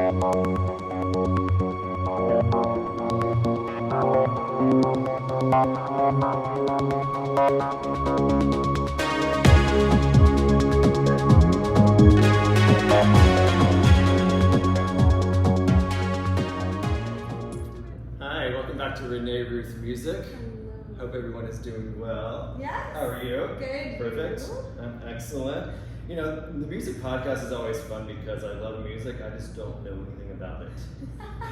Hi, welcome back to Renee Ruth Music. Hope everyone is doing well. Yes. How are you? Good. Perfect. I'm excellent. You know, the music podcast is always fun because I love music. I just don't know anything about it.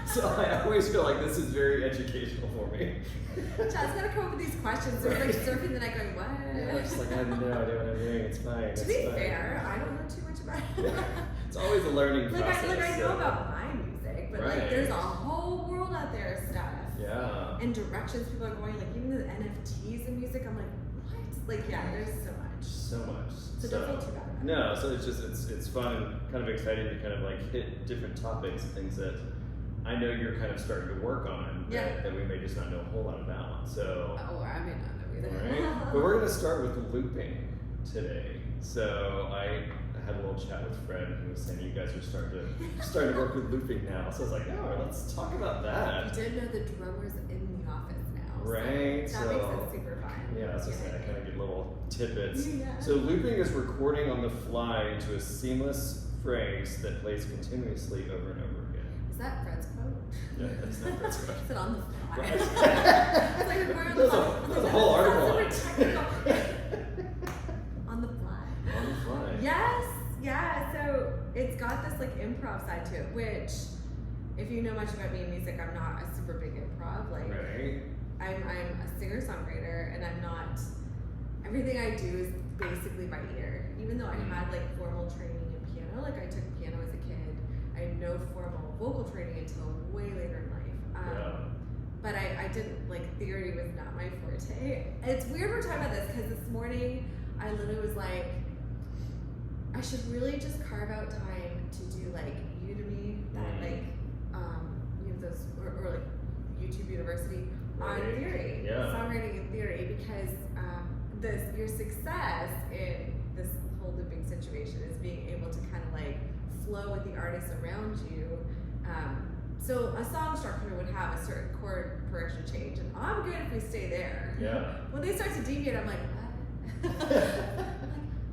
So I always feel like this is very educational for me. Chad's got to come up with these questions. They're like surfing the night going, what? Yeah, it's like I have no idea what I'm doing. It's fine. To be fair, I don't know too much about it. Yeah. It's always a learning process. I know about my music, but like there's a whole world out there of stuff. Yeah. And directions people are going, like even the NFTs in music, I'm like, what? Like, yeah, there's so much. So much. So don't feel too bad about it. No, so it's just it's fun and kind of exciting to kind of like hit different topics and things that I know you're kind of starting to work on that we may just not know a whole lot about. So I may not know either. Right? But we're gonna start with looping today. So I had a little chat with Fred and he was saying you guys are starting to work with looping now. So I was like, oh, let's talk about that. You did know the drummer's in the office now. Right. So that makes it super fun. Yeah, so I kind of get little tidbits. Yeah. So looping is recording on the fly into a seamless phrase that plays continuously over and over again. Is that Fred's quote? Yeah, that's not Fred's quote. Is it on the fly? Right. It's like we're on the fly. There's a whole article on it. On the fly. On the fly. Yes. Yeah. So it's got this like improv side to it, which, if you know much about me in music, I'm not a super big improv. Like, right. I'm a singer-songwriter, and I'm not. Everything I do is basically by ear. Even though I had like formal training in piano, like I took piano as a kid, I had no formal vocal training until way later in life. But I didn't, like, theory was not my forte. It's weird we're talking about this because this morning I literally was like, I should really just carve out time to do like Udemy, that like, you know, those, or like YouTube University on theory, songwriting and theory, because your success in this whole looping situation is being able to kind of like flow with the artists around you. So a song structure would have a certain chord progression change, and I'm good if we stay there. Yeah. When they start to deviate, I'm like, what? Like,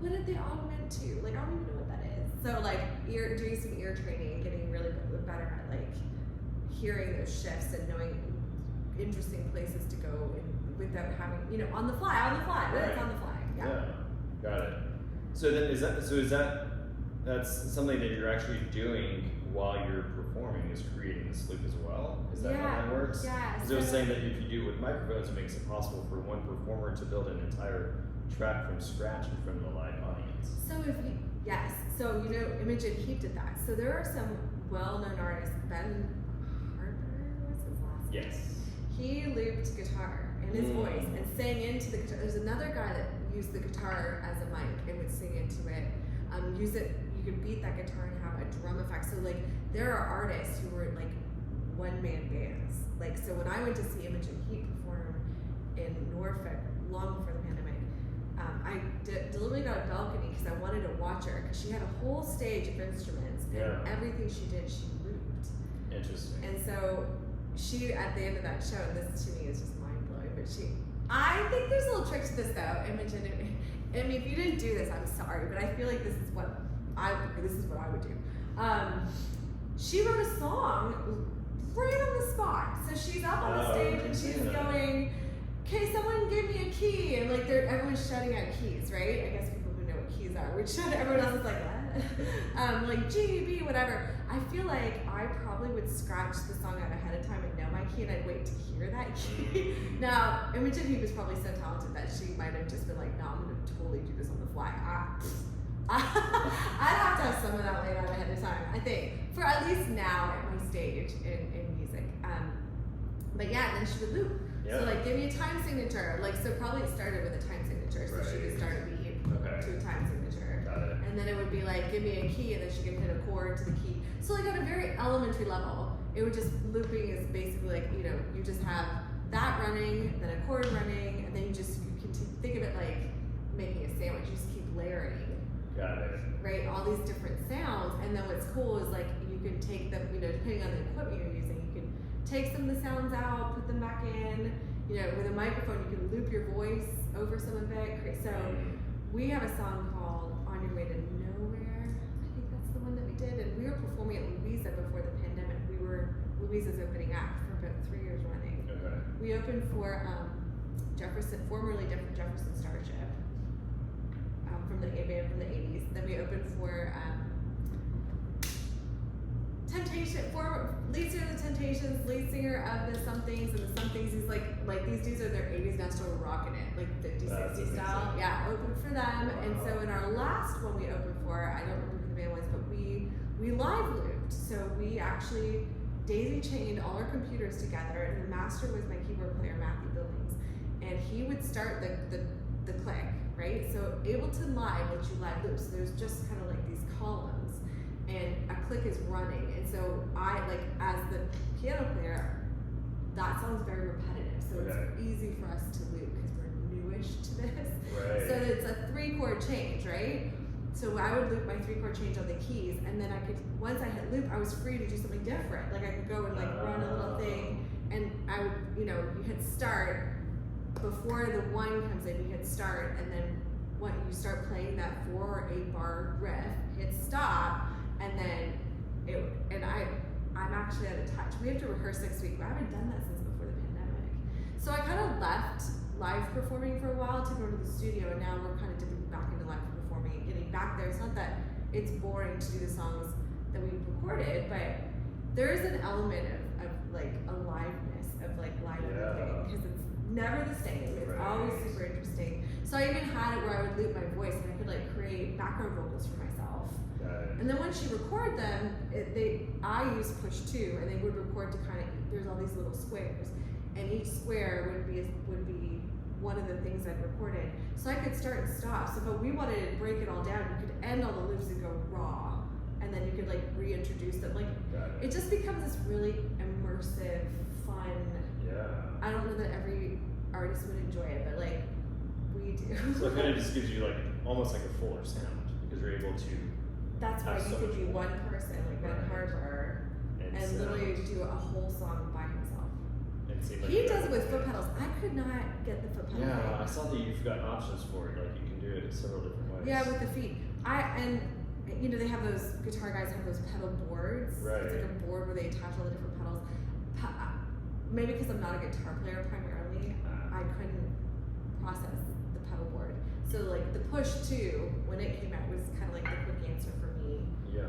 what did they augment to? Like, I don't even know what that is. So like, doing some ear training and getting really better at like hearing those shifts and knowing interesting places to go without having, you know, on the fly. Right. It's on the fly. Yeah. Got it. So then is that's something that you're actually doing while you're performing, is creating this loop as well? Is that how that works? Yeah. Because it was saying that if you do it with microphones, it makes it possible for one performer to build an entire track from scratch in front of a live audience. So you know, Imogen Heap did that. So there are some well-known artists. Ben Harper was his last name. Yes. He looped guitar in his voice and sang into the guitar. There's another guy that used the guitar as a mic and would sing into it. Use it. You could beat that guitar and have a drum effect. So like, there are artists who were like one-man bands. Like, so when I went to see Imogen Heap perform in Norfolk long before the pandemic, I deliberately got a balcony because I wanted to watch her, because she had a whole stage of instruments and everything she did, she looped. Interesting. And so she, at the end of that show, and this to me is just mind blowing, but I think there's a little trick to this though, Imogen. I mean, if you didn't do this, I'm sorry, but I feel like this is what I would do. She wrote a song right on the spot. So she's up on the stage and she's going, okay, someone give me a key, and like everyone's shouting out keys, right? I guess people who know what keys are would shout. Everyone else is like, what? Like G, B, whatever. I feel like I probably would scratch the song out ahead of time and know my key, and I'd wait to hear that key. Now, Imogen Heap was probably so talented that she might have just been like, no, I'm gonna totally do this on the fly. I'd have to have some of that laid out ahead of time, I think, for at least now at my stage in music. But yeah, and then she would loop. Yeah. So like, give me a time signature. Like, so probably it started with a time signature. So she would start a beat to a time signature. Got it. And then it would be like, give me a key, and then she could hit a chord to the key. So like, at a very elementary level, it would just, looping is basically like, you know, you just have that running, then a chord running, and then you can think of it like making a sandwich. You just keep layering. Got it. Right, all these different sounds, and then what's cool is like you can take them. You take some of the sounds out, put them back in. You know, with a microphone, you can loop your voice over some of it. So we have a song called On Your Way to Nowhere. I think that's the one that we did. And we were performing at Louisa before the pandemic. We were Louisa's opening act for about 3 years running. Okay. We opened for formerly Jefferson Starship, from the A band from the 80s. Then we opened for lead singer of the Temptations, lead singer of the Somethings, and the Somethings, he's like these dudes are in their 80s now, still rocking it, like 50s, 60s style. Yeah, opened for them. Wow. And so in our last one we opened for, I don't remember who the band was, but we live looped. So we actually daisy chained all our computers together, and the master was my keyboard player, Matthew Billings, and he would start the click, right? So Ableton Live lets you live loop. So there's just kind of like these columns, and a click is running. And so I, like, as the piano player, that sounds very repetitive. So it's easy for us to loop because we're newish to this. Right. So it's a 3-chord change, right? So I would loop my 3-chord change on the keys, and then I could, once I hit loop, I was free to do something different. Like I could go and like run a little thing, and I would, you know, you hit start, before the 1 comes in, you hit start, and then when you start playing that 4 or 8 bar riff, hit stop, and then I'm actually out of touch. We have to rehearse next week, but I haven't done that since before the pandemic. So I kind of left live performing for a while to go to the studio, and now we're kind of dipping back into live performing and getting back there. It's not that it's boring to do the songs that we recorded, but there is an element of like aliveness of like live everything, because it's never the same. It's always super interesting. So I even had it where I would loop my voice and I could like create background vocals for myself. And then when she recorded them, I use push 2, and they would record to kind of, there's all these little squares, and each square would be one of the things I'd recorded. So I could start and stop. So if we wanted to break it all down, you could end all the loops and go raw, and then you could like reintroduce them. Like it just becomes this really immersive, fun. Yeah. I don't know that every artist would enjoy it, but like we do. So it kind of just gives you like almost like a fuller sound, because you're able to. That's why you could be one person, like Ben Harper, and literally do a whole song by himself. Like he does it with foot pedals. I could not get the foot pedals. Yeah, I saw that you've got options for it. Like you can do it several different ways. Yeah, with the feet. And you know, they have those guitar guys have those pedal boards. Right. It's like a board where they attach all the different pedals. Maybe because I'm not a guitar player primarily, I couldn't process the pedal board. So like the push 2, when it came out, was kind of like the quick answer for me. Yeah.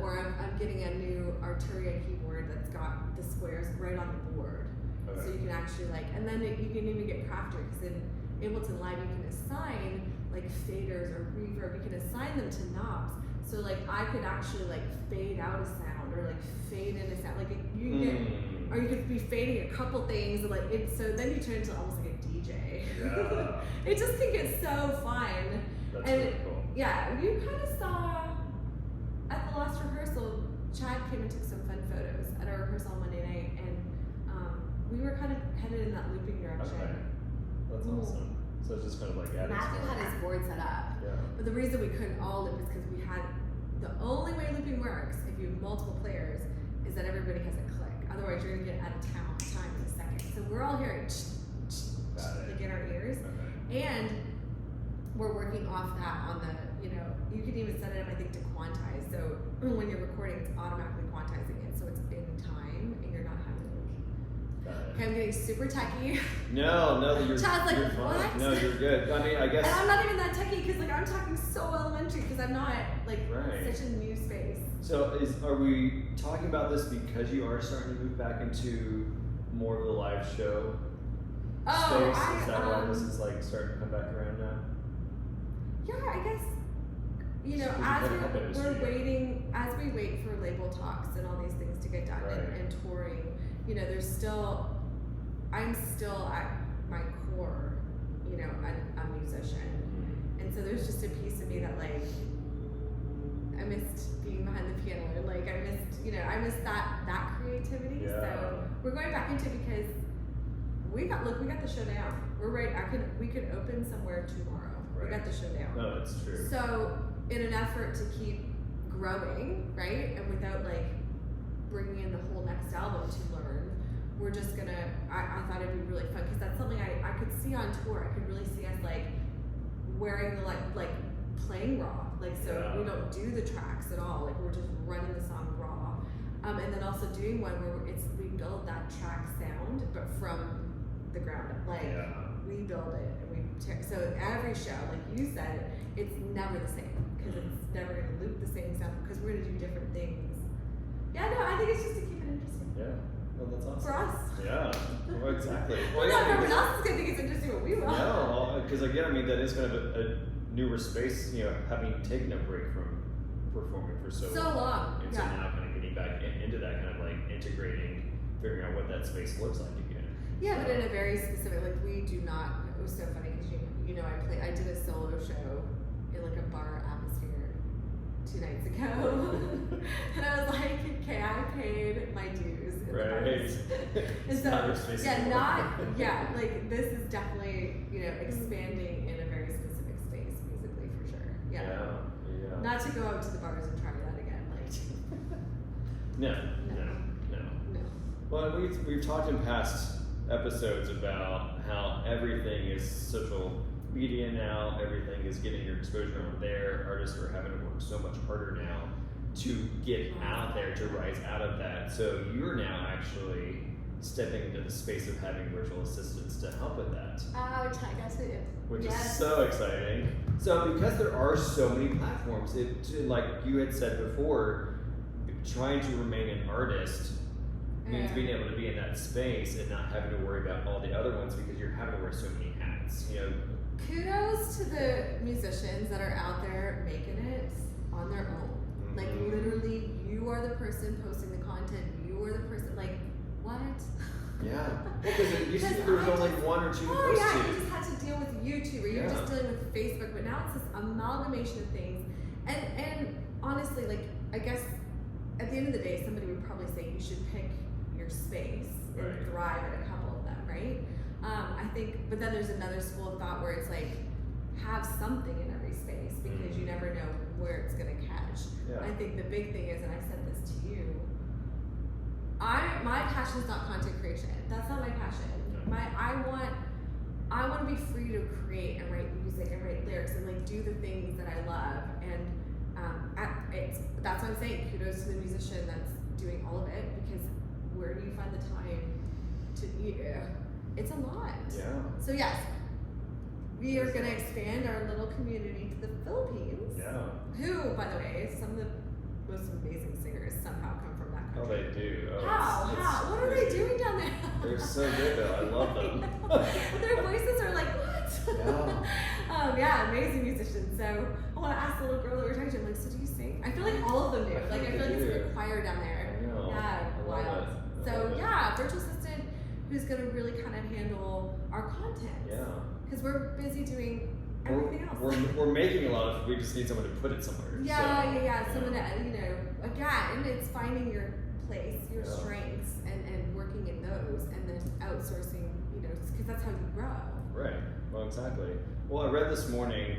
Or I'm getting a new Arturia keyboard that's got the squares right on the board. Okay. So you can actually like, and then you can even get craftier, because in Ableton Live you can assign like faders or reverb. You can assign them to knobs. So like I could actually like fade out a sound or like fade in a sound. Like you can get, or you could be fading a couple things, and like it. So then you turn into almost like a DJ. Yeah. It just can get so fun. That's and really cool. Yeah, you kind of saw at the last rehearsal, Chad came and took some fun photos at our rehearsal on Monday night, and we were kind of headed in that looping direction. Okay. That's awesome. So it's just kind of like adding. Matthew had his board set up. Yeah. But the reason we couldn't all loop is because we had, the only way looping works if you have multiple players is that everybody has a click. Otherwise you're gonna get out of time in a second. So we're all hearing like in our ears. Okay. And we're working off that on the, you know, you can even set it up, I think, to quantize. So when you're recording, it's automatically quantizing it, so it's in time and you're not having to okay, I'm getting super techie. No, you're Chad's like, you're fine. what? No, you're good. I mean, I guess. And I'm not even that techie, because like I'm talking so elementary, because I'm not like such a new space. So are we talking about this because you are starting to move back into more of the live show space? Is that why this is like starting to come back around now? Yeah, I guess. You know, as we wait for label talks and all these things to get done, and touring, you know, I'm still at my core, you know, a musician. And so there's just a piece of me that like, I missed being behind the piano, and like I missed that creativity. Yeah. So we're going back into it because we got the show down. We're right. We could open somewhere tomorrow. Right. We got the show down. No, that's true. So in an effort to keep growing, right, and without like bringing in the whole next album to learn, we're just gonna. I thought it'd be really fun because that's something I could see on tour. I could really see us like wearing the like playing raw, like so we don't do the tracks at all. Like we're just running the song raw, and then also doing one where we build that track sound, but from the ground up. Like we build it and we so every show, like you said, it's never the same because it's never gonna loop the same sound because we're gonna do different things. Yeah, no, I think it's just to keep it interesting. Yeah. Well, that's awesome. For us. Yeah. Well, exactly. Well, not everyone else is gonna think it's interesting, but we will. No, because again, I mean, that is kind of a newer space. You know, having taken a break from performing for so long, and so now kind of getting back into that kind of like integrating, figuring out what that space looks like again. Yeah, but in a very specific, like we do not. It was so funny because you know I did a solo show in like a bar atmosphere 2 nights ago, and I was like, okay, I paid my dues. Right. And so like this is definitely expanding in a very specific space musically for sure. Yeah. Not to go out to the bars and try that again, like. No. Well, we've talked in past episodes about how everything is social media now. Everything is getting your exposure on there. Artists are having to work so much harder now to get out there, to rise out of that. So you're now actually stepping into the space of having virtual assistants to help with that. Which is so exciting. So because there are so many platforms, like you had said before, trying to remain an artist means being able to be in that space and not having to worry about all the other ones because you're having to wear so many hats. Kudos to the musicians that are out there making it on their own. Like literally, you are the person posting the content. You are the person. Like what? Yeah. Because it used to be there was only 1 or 2 posts. Oh yeah, you just had to deal with YouTube or you were just dealing with Facebook. But now it's this amalgamation of things. And honestly, like I guess at the end of the day, somebody would probably say you should pick your space and thrive at a couple of them, right? I think, but then there's another school of thought where it's like have something in every space because you never know where it's gonna catch. I think the big thing is, and I said this to you, my passion is not content creation. That's not my passion. I want to be free to create and write music and write lyrics and like do the things that I love. And that's what I'm saying. Kudos to the musician that's doing all of it because where do you find the time to? It's a lot. Yeah. So yes, we are going to expand our little community to the Philippines. Yeah. Who, by the way, some of the most amazing singers somehow come from that country. Oh, they do. Oh, How? What are they doing down there? They're so good though. I love them. Their voices are like, what? Yeah. Amazing musicians. So I want to ask the little girl that we're talking to, I'm like, so do you sing? I feel like all of them do. I feel like it's a choir down there. I know. Yeah, wild. So virtual assistant who's going to really kind of handle our content. Yeah. Because we're busy doing everything else. We're making a lot of. We just need someone to put it somewhere. Yeah. Someone that again, it's finding your place, your strengths, and working in those, and then outsourcing. Because that's how you grow. Right. Well, exactly. Well, I read this morning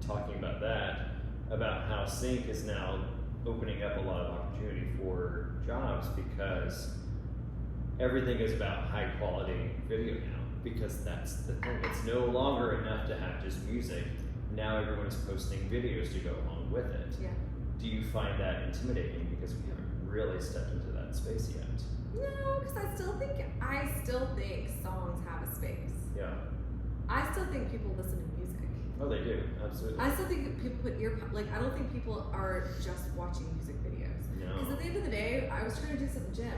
talking about that, about how Sync is now opening up a lot of opportunity for jobs because everything is about high quality video now. Because that's the thing. It's no longer enough to have just music. Now everyone's posting videos to go along with it. Yeah. Do you find that intimidating because we haven't really stepped into that space yet? No, because I still think songs have a space. Yeah. I still think people listen to music. Oh, they do. Absolutely. I still think people put I don't think people are just watching music videos. No. Because at the end of the day, I was trying to do this at the gym.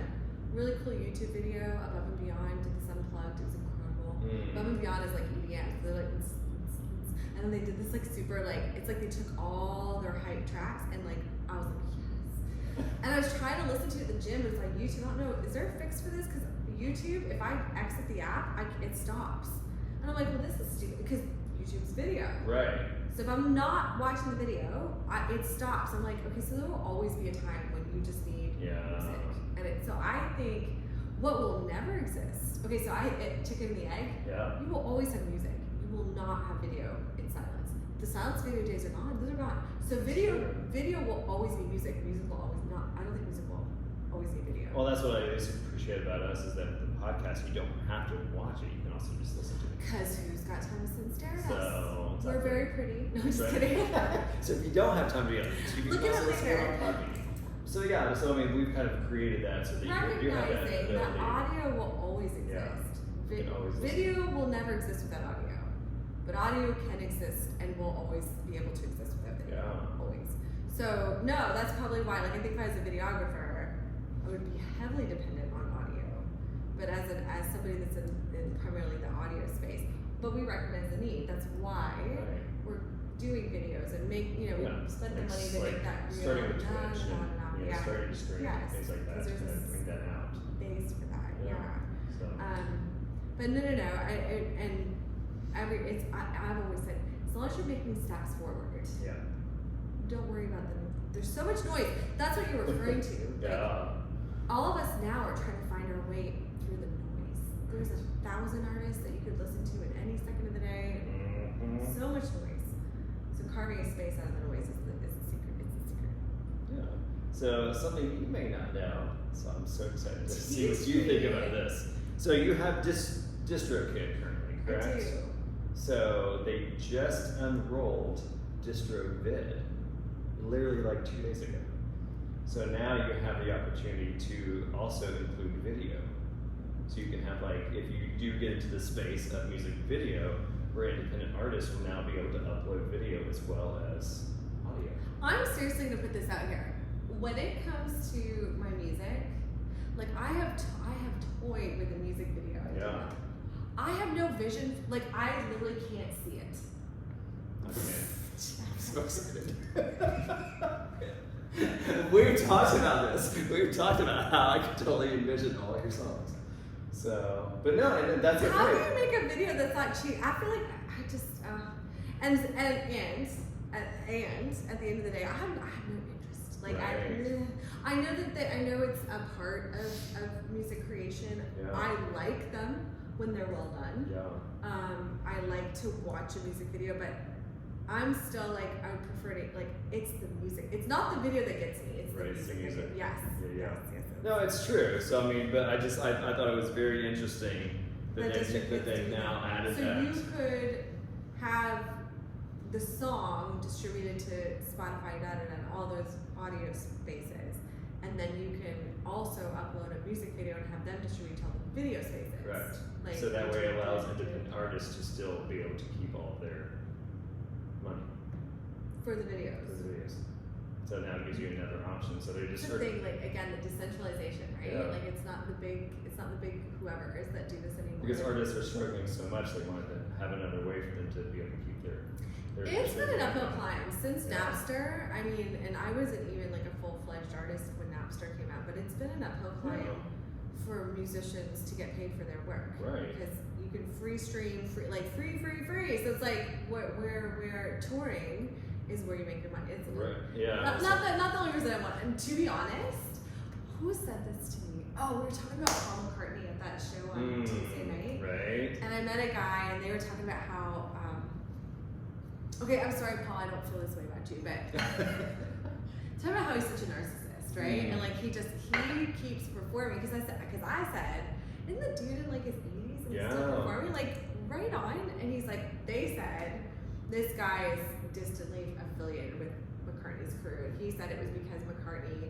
Really cool YouTube video, Above and Beyond, did this unplugged, it was incredible. Above and Beyond is like EDM, so they're like, and then they did this like super it's like they took all their hype tracks and like, I was like, yes. And I was trying to listen to it at the gym, it's like YouTube, I don't know, is there a fix for this? Because YouTube, if I exit the app, it stops. And I'm like, well, this is stupid, because YouTube's video. Right. So if I'm not watching the video, it stops. I'm like, okay, so there will always be a time when you just need music. So I think what will never exist. Okay, so chicken and the egg. Yeah. You will always have music. You will not have video in silence. The silence video days are gone. Those are gone. So video will always be music. Music will always not. I don't think music will always be video. Well, that's what I appreciate appreciate about us is that the podcast, you don't have to watch it. You can also just listen to it. Because who's got time to sit and stare at us? So We're very pretty. No, I'm just Right. kidding. So if you don't have time to be on YouTube, you Look can at also it listen to it later. on Podbean. So yeah, so I mean, we've kind of created that so that you do have that Recognizing ability. that audio will always exist. You can always listen. Video will never exist without audio. But audio can exist and will always be able to exist without video. Yeah. Always. So no, that's probably why. Like I think if I was a videographer, I would be heavily dependent on audio. But as somebody that's in primarily the audio space, but we recognize the need. That's why we're doing videos and we spent the money to make that real. Starting with Twitch and Yeah. starting to stream Yes, things like that to because kind there's of bring that out. Base for that. Yeah. So But no. I've always said, as long as you're making steps forward, don't worry about them. There's so much noise. That's what you're referring to. yeah. All of us now are trying to find our way through the noise. There's 1,000 artists that you could listen to at any second of the day. Mm-hmm. So much noise. So carving a space out of the noise is the secret. It's the secret. Yeah. So something you may not know. So I'm so excited to see what Teach you think me. about this. So you have DistroKid currently, correct? I do. So they just unrolled DistroVid, literally like 2 days ago. So now you have the opportunity to also include video. So you can have if you do get into the space of music video, where independent artists will now be able to upload video as well as audio. I'm seriously gonna put this out here. When it comes to my music, I have toyed with a music video idea. Yeah. I have no vision. I literally can't see it. Okay. I'm so excited. We've talked about this. We've talked about how I can totally envision all your songs. So, but no, and that's okay. How do you make a video that's not cheap? I feel like I just and at the end of the day, I have no interest. Right. I know it's a part of music creation. Yeah. I like them when they're well done. Yeah. I like to watch a music video, but I'm still I would prefer to it's the music. It's not the video that gets me. It's the Right, music. it's the music. Yes. Yeah. Yes. No, it's true. So I mean, but I thought it was very interesting that That they've now added so that. you could have the song distributed to Spotify, and all those audio spaces, and then you can also upload a music video and have them distribute to all the video spaces. Correct. So that way it allows independent artists to still be able to keep all of their money for the videos. for the videos. So now it gives you another option. So they're just It's the thing, again, the decentralization, right? Yeah. It's not the big whoever's that do this anymore. because artists are struggling so much, they wanted to have another way for them to be able to keep their It's been an uphill climb since Yeah. Napster. I mean, and I wasn't even a full-fledged artist when Napster came out, but it's been an uphill climb for musicians to get paid for their work. Right. Because you can free stream, free. So it's where touring is where you make your money. It's Right. Yeah. not the only reason I want. And to be honest, who said this to me? Oh, we were talking about Paul McCartney at that show on Tuesday night. Right. And I met a guy, and they were talking about how. Okay, I'm sorry, Paul. I don't feel this way about you, but talking about how he's such a narcissist, right? And he keeps performing because I said, isn't the dude in his 80s and he's still performing? Right on. And he's they said this guy is distantly affiliated with McCartney's crew. And he said it was because McCartney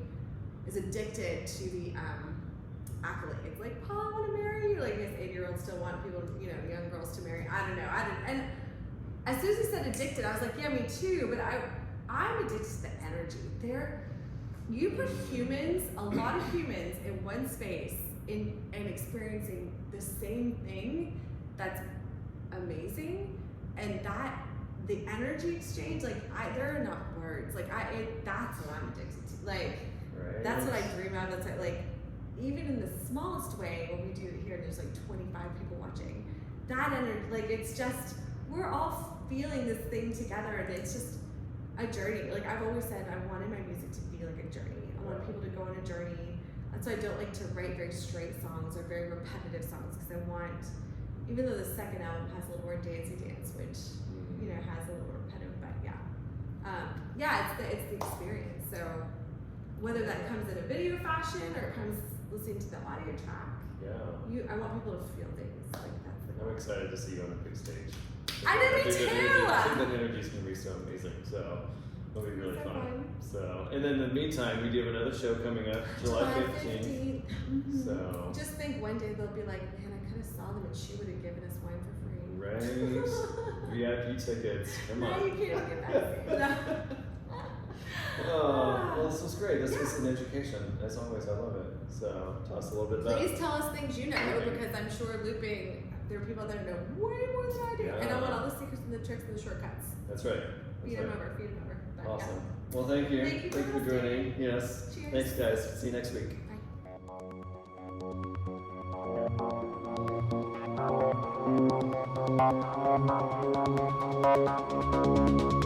is addicted to the accolades. Paul, I want to marry you. His 80-year-olds still want people, young girls to marry. I don't know. And as soon as he said addicted, I was like, yeah, me too. But I'm addicted to the energy. You put a lot of humans in one space and experiencing the same thing. That's amazing. And the energy exchange, there are enough words. That's what I'm addicted to. Right. That's what I dream of. That's even in the smallest way, when we do it here, there's 25 people watching. That energy, it's just, we're all feeling this thing together, and it's just a journey. I've always said, I wanted my music to be a journey. I want people to go on a journey. That's why I don't like to write very straight songs or very repetitive songs, because I want, even though the second album has a little more dancey dance, which has a little repetitive, but it's the experience. So whether that comes in a video fashion or it comes listening to the audio track. Yeah. I want people to feel things like that's the goal. I'm excited to see you on a big stage. I know, me too. I think that energy is going to be so amazing. So it'll be really fun. So, and then in the meantime, we do have another show coming up, July 15th. Mm-hmm. So just think one day they'll be like, man, I could have saw them and she would have given us wine for free. Right. VIP tickets. Come on. No, you can't get that. Oh, well, this was great. This was an education. As always, I love it. So, tell us a little bit about Please tell us things you know, because I'm sure looping, there are people that know way more than I do. Yeah. And I want all the secrets and the tricks and the shortcuts. That's right. Feed them over, feed them over. But Awesome. yeah. Well, thank you. Thank you for joining. Yes. Cheers. Thanks, guys. See you next week. Bye.